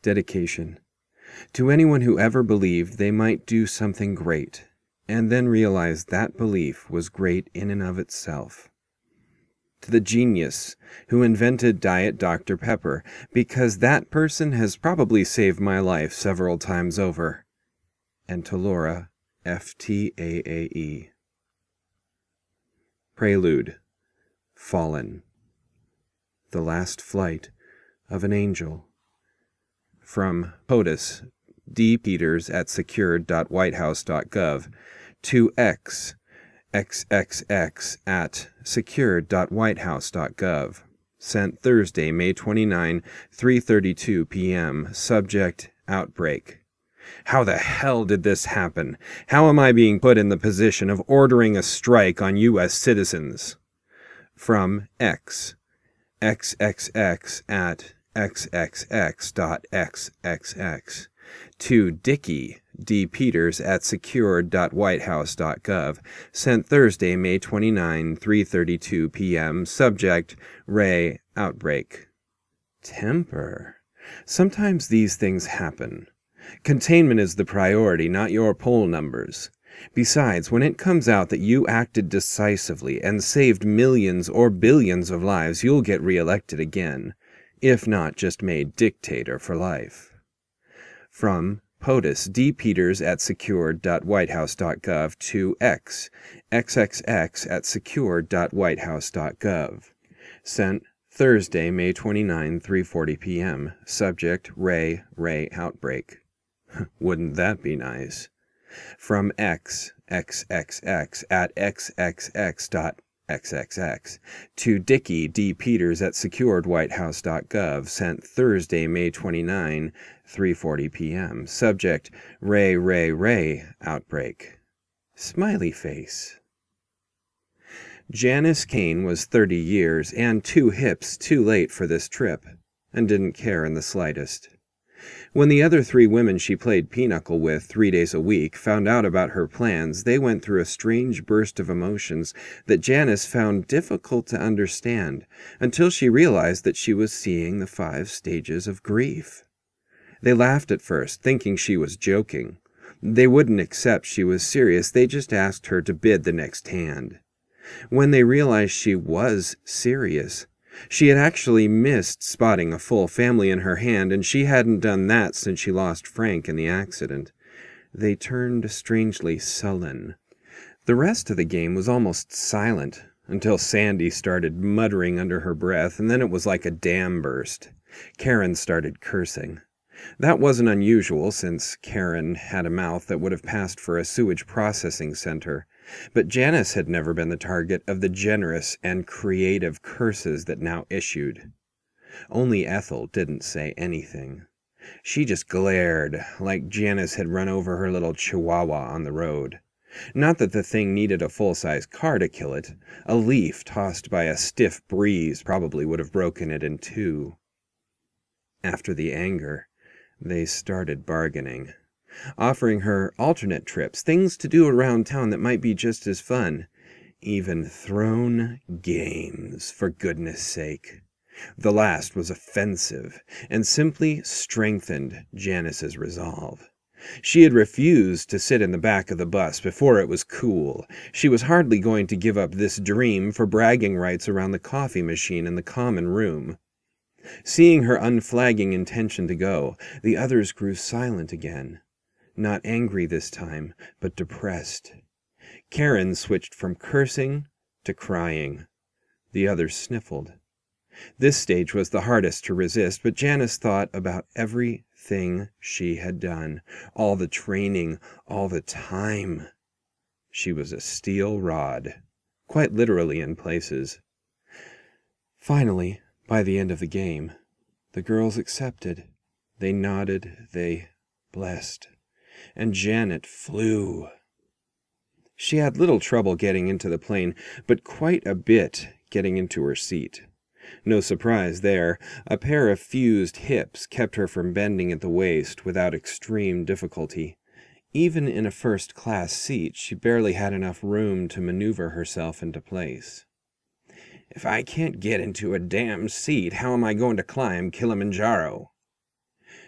Dedication. To anyone who ever believed they might do something great, and then realized that belief was great in and of itself. To the genius who invented Diet Dr. Pepper, because that person has probably saved my life several times over. And to Laura, FTAAE. Prelude. Fallen. The Last Flight of an Angel. From POTUS, D. Peters at secured.whitehouse.gov to XXX at secured.whitehouse.gov. Sent Thursday, May 29, 3:32 p.m. Subject, outbreak. How the hell did this happen? How am I being put in the position of ordering a strike on U.S. citizens? From XXX at xxx.xxx to Dickie, D. Peters at secured.whitehouse.gov. Sent Thursday, May 29, 3:32 p.m. Subject, Ray, outbreak. Temper. Sometimes these things happen. Containment is the priority, not your poll numbers. Besides, when it comes out that you acted decisively and saved millions or billions of lives, you'll get reelected again, if not just made dictator for life. From POTUS, D. Peters at secured.whitehouse.gov to XXX at secured.whitehouse.gov. Sent Thursday, May 29, 3:40 p.m. Subject, Ray, outbreak. Wouldn't that be nice? From XXX at xxx.xxx to Dickie, D. Peters at secured.whitehouse.gov. Sent Thursday, May 29, 3:40 p.m. Subject, Ray, outbreak. Smiley face. Janice Kane was 30 years and 2 hips too late for this trip, and didn't care in the slightest. When the other 3 women she played pinochle with 3 days a week found out about her plans, they went through a strange burst of emotions that Janice found difficult to understand, until she realized that she was seeing the 5 stages of grief. They laughed at first, thinking she was joking. They wouldn't accept she was serious, they just asked her to bid the next hand. When they realized she was serious, she had actually missed spotting a full family in her hand, and she hadn't done that since she lost Frank in the accident. They turned strangely sullen. The rest of the game was almost silent, until Sandy started muttering under her breath, and then it was like a dam burst. Karen started cursing. That wasn't unusual, since Karen had a mouth that would have passed for a sewage processing center. But Janice had never been the target of the generous and creative curses that now issued. Only Ethel didn't say anything. She just glared, like Janice had run over her little chihuahua on the road. Not that the thing needed a full-size car to kill it. A leaf tossed by a stiff breeze probably would have broken it in 2. After the anger, they started bargaining, offering her alternate trips, things to do around town that might be just as fun. Even thrown games, for goodness sake. The last was offensive, and simply strengthened Janice's resolve. She had refused to sit in the back of the bus before it was cool. She was hardly going to give up this dream for bragging rights around the coffee machine in the common room. Seeing her unflagging intention to go, the others grew silent again. Not angry this time, but depressed. Karen switched from cursing to crying. The others sniffled. This stage was the hardest to resist, but Janice thought about everything she had done, all the training, all the time. She was a steel rod, quite literally in places. Finally, by the end of the game, the girls accepted. They nodded, they blessed. And Janet flew. She had little trouble getting into the plane, but quite a bit getting into her seat. No surprise there. A pair of fused hips kept her from bending at the waist without extreme difficulty. Even in a first-class seat, she barely had enough room to maneuver herself into place. If I can't get into a damn seat, how am I going to climb Kilimanjaro?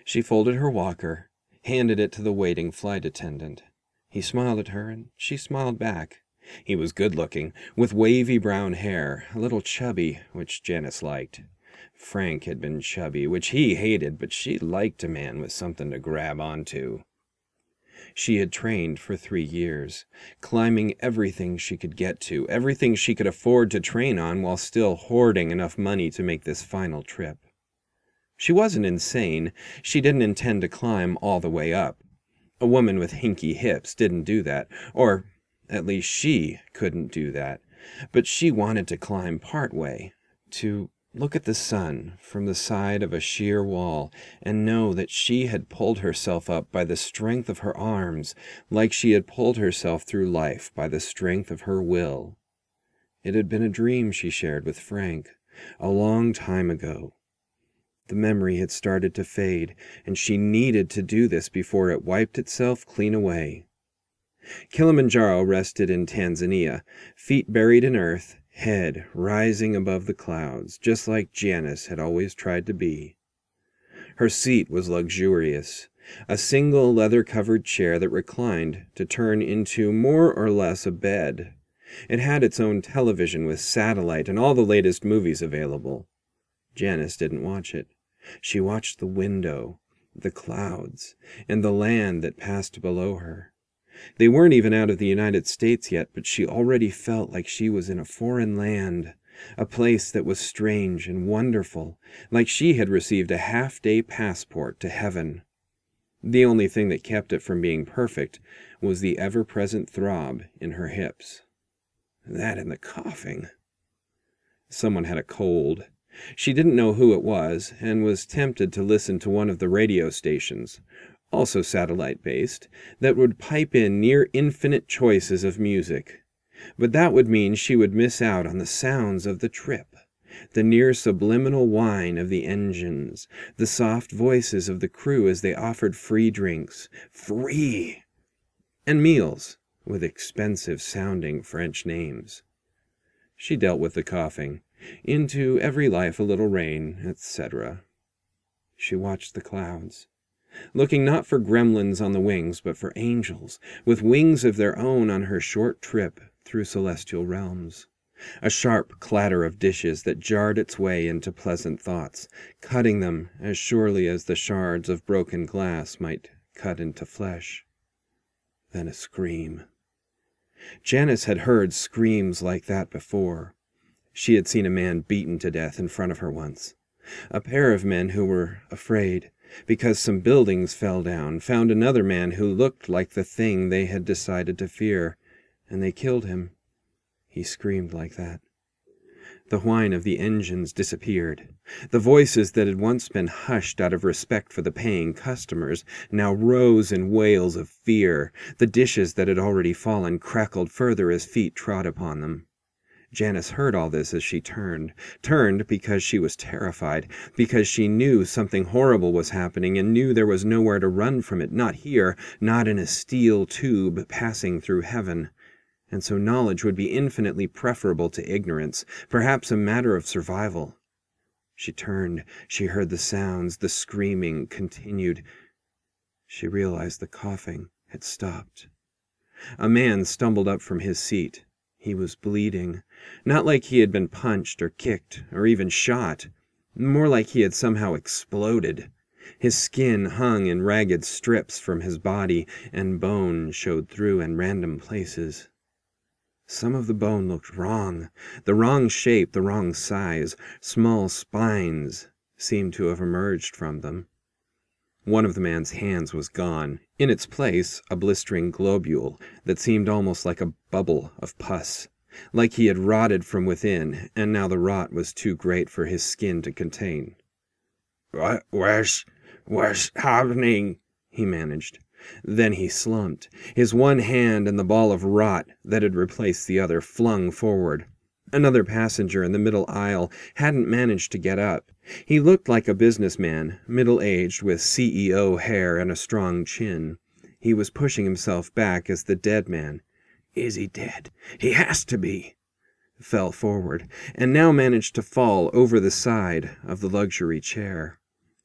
She folded her walker, handed it to the waiting flight attendant. He smiled at her, and she smiled back. He was good-looking, with wavy brown hair, a little chubby, which Janice liked. Frank had been chubby, which he hated, but she liked a man with something to grab onto. She had trained for 3 years, climbing everything she could get to, everything she could afford to train on while still hoarding enough money to make this final trip. She wasn't insane. She didn't intend to climb all the way up. A woman with hinky hips didn't do that, or at least she couldn't do that. But she wanted to climb part way, to look at the sun from the side of a sheer wall and know that she had pulled herself up by the strength of her arms, like she had pulled herself through life by the strength of her will. It had been a dream she shared with Frank a long time ago. The memory had started to fade, and she needed to do this before it wiped itself clean away. Kilimanjaro rested in Tanzania, feet buried in earth, head rising above the clouds, just like Janice had always tried to be. Her seat was luxurious, a single leather-covered chair that reclined to turn into more or less a bed. It had its own television with satellite and all the latest movies available. Janice didn't watch it. She watched the window, the clouds, and the land that passed below her. They weren't even out of the United States yet, but she already felt like she was in a foreign land, a place that was strange and wonderful, like she had received a half-day passport to heaven. The only thing that kept it from being perfect was the ever-present throb in her hips. That and the coughing. Someone had a cold. She didn't know who it was, and was tempted to listen to one of the radio stations, also satellite-based, that would pipe in near-infinite choices of music. But that would mean she would miss out on the sounds of the trip, the near-subliminal whine of the engines, the soft voices of the crew as they offered free drinks. Free! And meals, with expensive-sounding French names. She dealt with the coughing. Into every life a little rain, etc. She watched the clouds, looking not for gremlins on the wings, but for angels, with wings of their own on her short trip through celestial realms. A sharp clatter of dishes that jarred its way into pleasant thoughts, cutting them as surely as the shards of broken glass might cut into flesh. Then a scream. Janice had heard screams like that before. She had seen a man beaten to death in front of her once. A pair of men who were afraid, because some buildings fell down, found another man who looked like the thing they had decided to fear, and they killed him. He screamed like that. The whine of the engines disappeared. The voices that had once been hushed out of respect for the paying customers now rose in wails of fear. The dishes that had already fallen crackled further as feet trod upon them. Janice heard all this as she turned because she was terrified, because she knew something horrible was happening and knew there was nowhere to run from it, not here, not in a steel tube passing through heaven. And so knowledge would be infinitely preferable to ignorance, perhaps a matter of survival. She turned. She heard the sounds. The screaming continued. She realized the coughing had stopped. A man stumbled up from his seat. He was bleeding, not like he had been punched or kicked or even shot, more like he had somehow exploded. His skin hung in ragged strips from his body, and bone showed through in random places. Some of the bone looked wrong, the wrong shape, the wrong size. Small spines seemed to have emerged from them. One of the man's hands was gone. In its place, a blistering globule that seemed almost like a bubble of pus, like he had rotted from within, and now the rot was too great for his skin to contain. What's happening?" he managed. Then he slumped, his one hand and the ball of rot that had replaced the other flung forward. Another passenger in the middle aisle hadn't managed to get up. He looked like a businessman, middle-aged, with CEO hair and a strong chin. He was pushing himself back as the dead man, "Is he dead? He has to be," fell forward, and now managed to fall over the side of the luxury chair.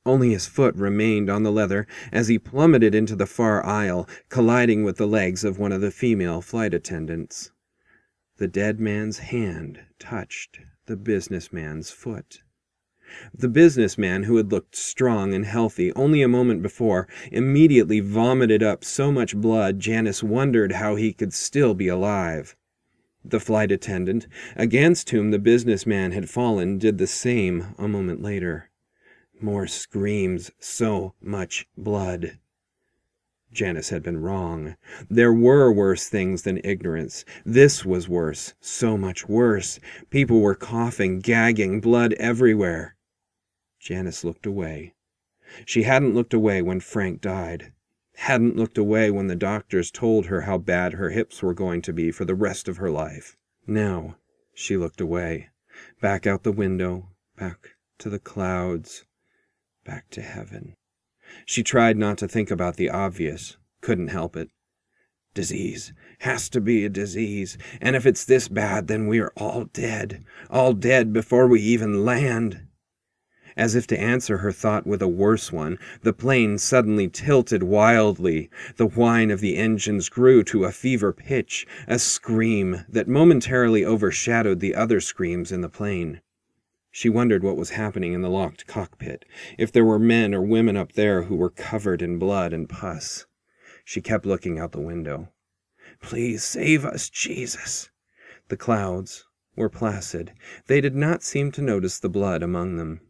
Only his foot remained on the leather as he plummeted into the far aisle, colliding with the legs of one of the female flight attendants. The dead man's hand touched the businessman's foot. The businessman, who had looked strong and healthy only a moment before, immediately vomited up so much blood Janice wondered how he could still be alive. The flight attendant, against whom the businessman had fallen, did the same a moment later. More screams, so much blood. Janice had been wrong. There were worse things than ignorance. This was worse, so much worse. People were coughing, gagging, blood everywhere. Janice looked away. She hadn't looked away when Frank died. Hadn't looked away when the doctors told her how bad her hips were going to be for the rest of her life. Now she looked away. Back out the window, back to the clouds, back to heaven. She tried not to think about the obvious. Couldn't help it. Disease. Has to be a disease. And if it's this bad, then we are all dead. All dead before we even land. As if to answer her thought with a worse one, the plane suddenly tilted wildly. The whine of the engines grew to a fever pitch, a scream that momentarily overshadowed the other screams in the plane. She wondered what was happening in the locked cockpit, if there were men or women up there who were covered in blood and pus. She kept looking out the window. Please save us, Jesus. The clouds were placid. They did not seem to notice the blood among them.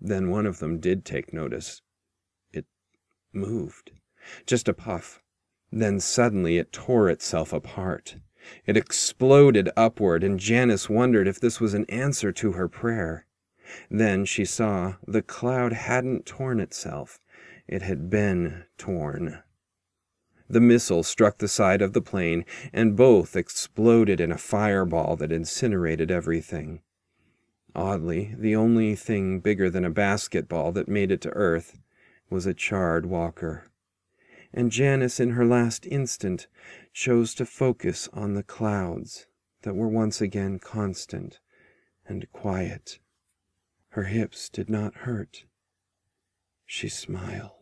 Then one of them did take notice. It moved. Just a puff. Then suddenly it tore itself apart. It exploded upward, and Janice wondered if this was an answer to her prayer. Then she saw the cloud hadn't torn itself. It had been torn. The missile struck the side of the plane, and both exploded in a fireball that incinerated everything. Oddly, the only thing bigger than a basketball that made it to Earth was a charred walker. And Janice, in her last instant, chose to focus on the clouds that were once again constant and quiet. Her hips did not hurt. She smiled.